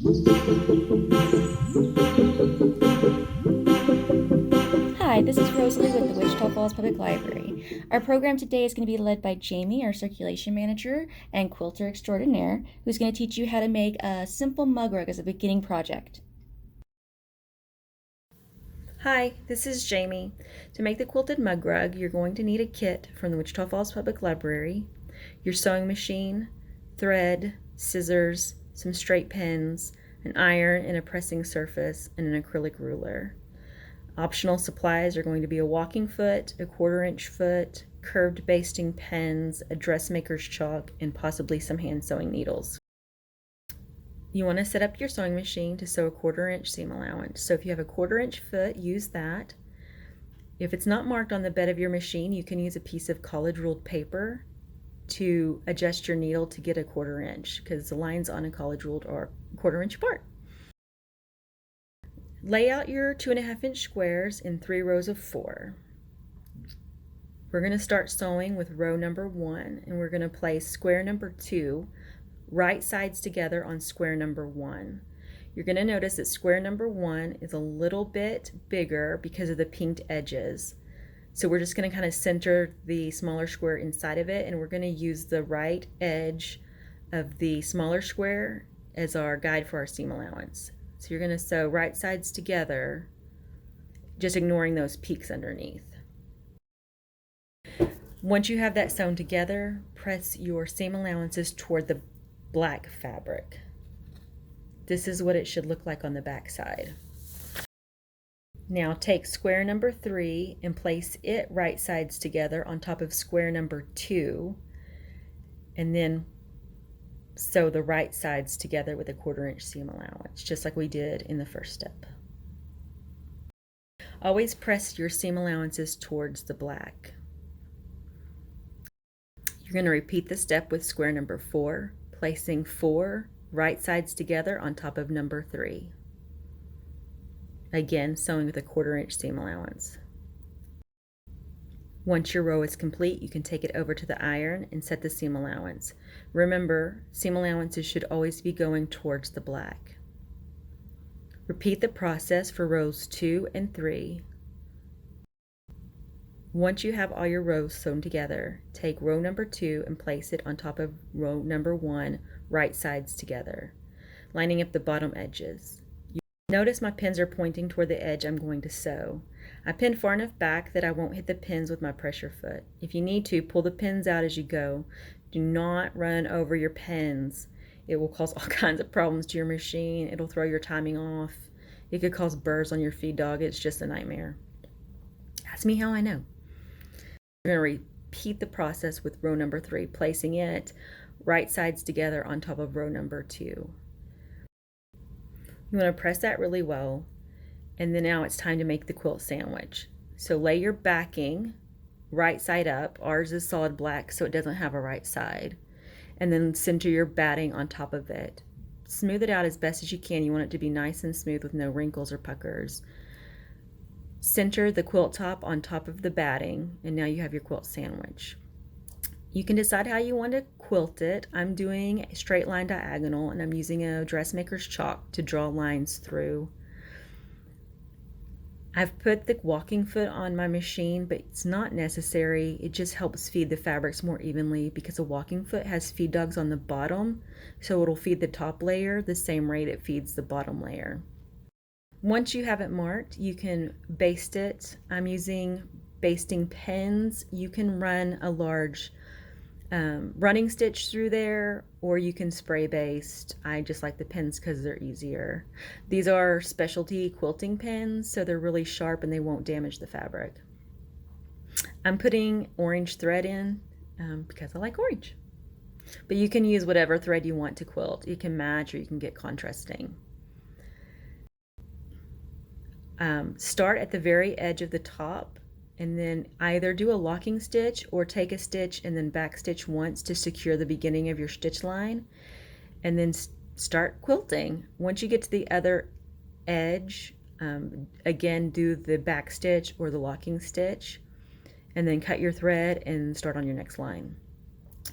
Hi, this is Rosalie with the Wichita Falls Public Library. Our program today is going to be led by Jamie, our circulation manager and quilter extraordinaire, who's going to teach you how to make a simple mug rug as a beginning project. Hi, this is Jamie. To make the quilted mug rug, you're going to need a kit from the Wichita Falls Public Library, your sewing machine, thread, scissors, some straight pins, an iron and a pressing surface, and an acrylic ruler. Optional supplies are going to be a walking foot, a 1/4-inch foot, curved basting pens, a dressmaker's chalk, and possibly some hand sewing needles. You want to set up your sewing machine to sew a 1/4-inch seam allowance. So if you have a 1/4-inch foot, use that. If it's not marked on the bed of your machine, you can use a piece of college ruled paper to adjust your needle to get a 1/4-inch, because the lines on a college ruled are 1/4-inch apart. Lay out your 2.5-inch squares in 3 rows of 4. We're going to start sewing with row number 1, and we're going to place square number 2 right sides together on square number 1. You're going to notice that square number 1 is a little bit bigger because of the pinked edges. So we're just going to kind of center the smaller square inside of it, and we're going to use the right edge of the smaller square as our guide for our seam allowance. So you're going to sew right sides together, just ignoring those peaks underneath. Once you have that sewn together, press your seam allowances toward the black fabric. This is what it should look like on the back side. Now take square number 3 and place it right sides together on top of square number 2, and then sew the right sides together with a 1/4-inch seam allowance, just like we did in the first step. Always press your seam allowances towards the black. You're going to repeat the step with square number 4, placing 4 right sides together on top of number 3. Again, sewing with a 1/4-inch seam allowance. Once your row is complete, you can take it over to the iron and set the seam allowance. Remember, seam allowances should always be going towards the black. Repeat the process for rows 2 and 3. Once you have all your rows sewn together, take row number 2 and place it on top of row number 1, right sides together, lining up the bottom edges. Notice my pins are pointing toward the edge I'm going to sew. I pinned far enough back that I won't hit the pins with my pressure foot. If you need to, pull the pins out as you go. Do not run over your pins. It will cause all kinds of problems to your machine. It'll throw your timing off. It could cause burrs on your feed dog. It's just a nightmare. Ask me how I know. We're going to repeat the process with row number 3, placing it right sides together on top of row number 2. You want to press that really well, and then now it's time to make the quilt sandwich. So lay your backing right side up. Ours is solid black, so it doesn't have a right side. And then center your batting on top of it. Smooth it out as best as you can. You want it to be nice and smooth with no wrinkles or puckers. Center the quilt top on top of the batting, and now you have your quilt sandwich. You can decide how you want to quilt it. I'm doing a straight line diagonal, and I'm using a dressmaker's chalk to draw lines through. I've put the walking foot on my machine, but it's not necessary. It just helps feed the fabrics more evenly, because a walking foot has feed dogs on the bottom, so it'll feed the top layer the same rate it feeds the bottom layer. Once you have it marked, you can baste it. I'm using basting pens. You can run a large running stitch through there, or you can spray baste. I just like the pens because they're easier. These are specialty quilting pens, so they're really sharp and they won't damage the fabric. I'm putting orange thread in because I like orange, but you can use whatever thread you want to quilt. You can match or you can get contrasting. Start at the very edge of the top, and then either do a locking stitch or take a stitch and then back stitch once to secure the beginning of your stitch line, and then start quilting. Once you get to the other edge, again do the back stitch or the locking stitch, and then cut your thread and start on your next line.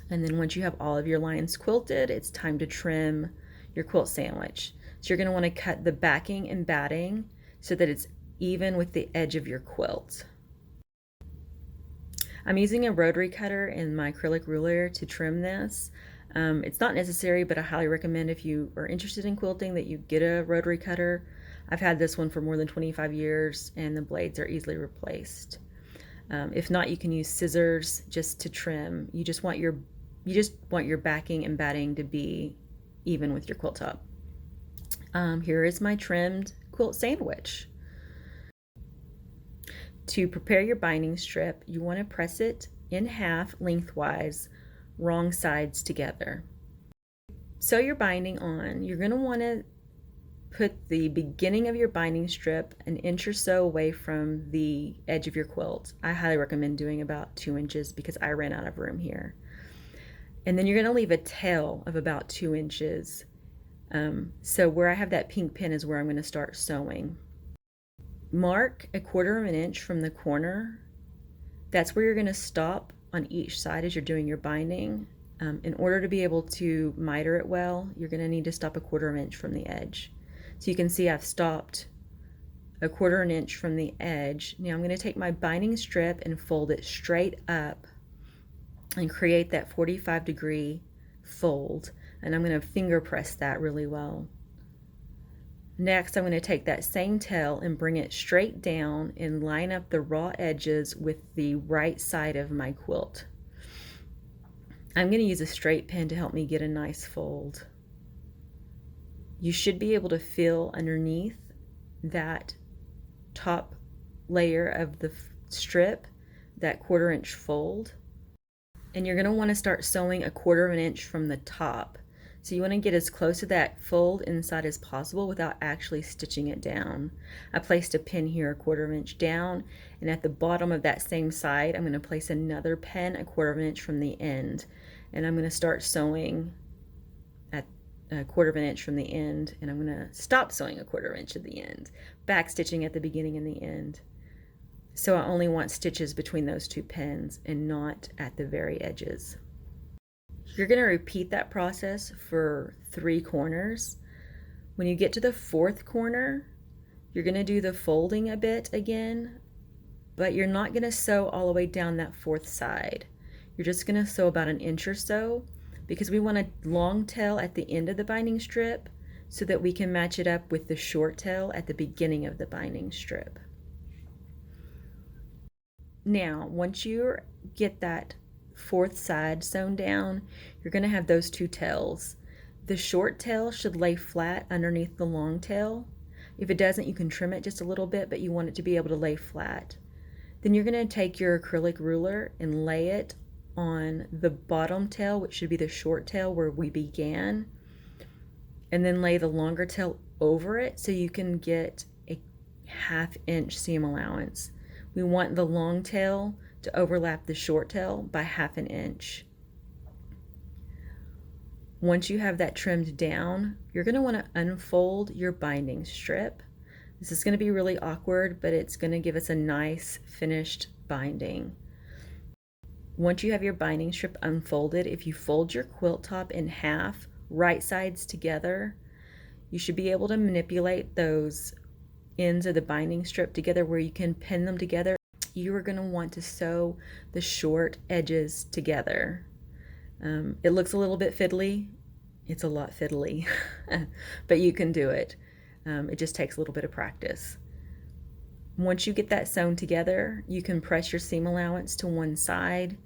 And then once you have all of your lines quilted, it's time to trim your quilt sandwich. So you're going to want to cut the backing and batting so that it's even with the edge of your quilt. I'm using a rotary cutter and my acrylic ruler to trim this. It's not necessary, but I highly recommend if you are interested in quilting that you get a rotary cutter. I've had this one for more than 25 years and the blades are easily replaced. If not, you can use scissors just to trim. You just want your backing and batting to be even with your quilt top. Here is my trimmed quilt sandwich. To prepare your binding strip, you want to press it in half lengthwise, wrong sides together. Sew your binding on. You're going to want to put the beginning of your binding strip an inch or so away from the edge of your quilt. I highly recommend doing about 2 inches because I ran out of room here. And then you're going to leave a tail of about 2 inches. So where I have that pink pin is where I'm going to start sewing. Mark 1/4 of an inch from the corner. That's where you're going to stop on each side as you're doing your binding. In order to be able to miter it well, you're going to need to stop 1/4 of an inch from the edge. So you can see I've stopped 1/4 of an inch from the edge. Now I'm going to take my binding strip and fold it straight up and create that 45-degree fold. And I'm going to finger press that really well. Next, I'm going to take that same tail and bring it straight down and line up the raw edges with the right side of my quilt. I'm going to use a straight pin to help me get a nice fold. You should be able to feel underneath that top layer of the strip, that 1/4 inch fold. And you're going to want to start sewing 1/4 of an inch from the top. So you want to get as close to that fold inside as possible without actually stitching it down. I placed a pin here 1/4 of an inch down, and at the bottom of that same side I'm going to place another pin 1/4 of an inch from the end, and I'm going to start sewing at 1/4 of an inch from the end, and I'm going to stop sewing 1/4 of an inch at the end, back stitching at the beginning and the end. So I only want stitches between those two pins and not at the very edges. You're going to repeat that process for 3 corners. When you get to the 4th corner, you're going to do the folding a bit again, but you're not going to sew all the way down that 4th side. You're just going to sew about an inch or so because we want a long tail at the end of the binding strip so that we can match it up with the short tail at the beginning of the binding strip. Now, once you get that 4th side sewn down, you're going to have those 2 tails. The short tail should lay flat underneath the long tail. If it doesn't, you can trim it just a little bit, but you want it to be able to lay flat. Then you're going to take your acrylic ruler and lay it on the bottom tail, which should be the short tail where we began, and then lay the longer tail over it so you can get a 1/2 inch seam allowance. We want the long tail to overlap the short tail by 1/2 an inch. Once you have that trimmed down, you're going to want to unfold your binding strip. This is going to be really awkward, but it's going to give us a nice finished binding. Once you have your binding strip unfolded, if you fold your quilt top in half, right sides together, you should be able to manipulate those ends of the binding strip together where you can pin them together. You are going to want to sew the short edges together. It looks a little bit fiddly. It's a lot fiddly, but you can do it. It just takes a little bit of practice. Once you get that sewn together, you can press your seam allowance to one side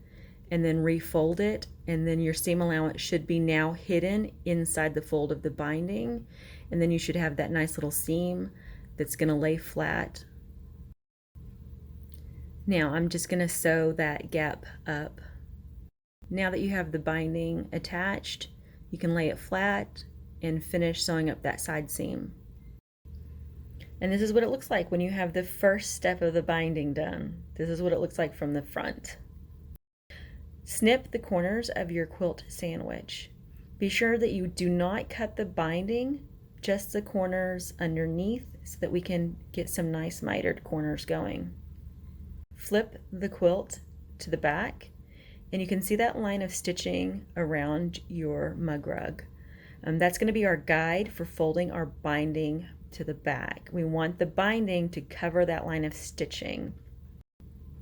and then refold it, and then your seam allowance should be now hidden inside the fold of the binding, and then you should have that nice little seam that's going to lay flat. Now I'm just going to sew that gap up. Now that you have the binding attached, you can lay it flat and finish sewing up that side seam. And this is what it looks like when you have the first step of the binding done. This is what it looks like from the front. Snip the corners of your quilt sandwich. Be sure that you do not cut the binding, just the corners underneath, so that we can get some nice mitered corners going. Flip the quilt to the back, and you can see that line of stitching around your mug rug. That's going to be our guide for folding our binding to the back. We want the binding to cover that line of stitching.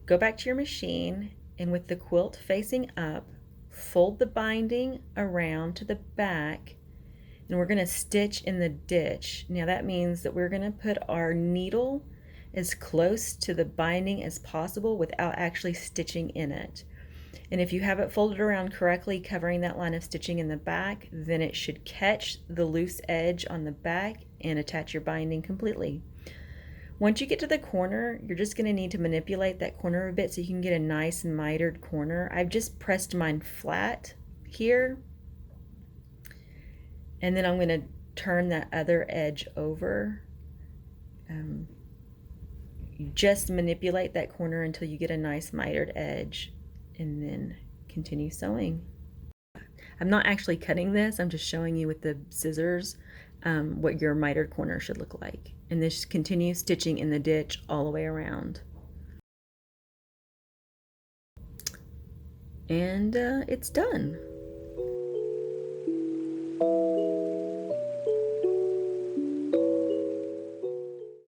Go back to your machine, and with the quilt facing up, fold the binding around to the back, and we're going to stitch in the ditch. Now that means that we're going to put our needle as close to the binding as possible without actually stitching in it. And if you have it folded around correctly, covering that line of stitching in the back, then it should catch the loose edge on the back and attach your binding completely. Once you get to the corner, you're just going to need to manipulate that corner a bit so you can get a nice mitered corner. I've just pressed mine flat here, and then I'm going to turn that other edge over. You just manipulate that corner until you get a nice mitered edge, and then continue sewing. I'm not actually cutting this, I'm just showing you with the scissors what your mitered corner should look like. And this continue stitching in the ditch all the way around. And it's done.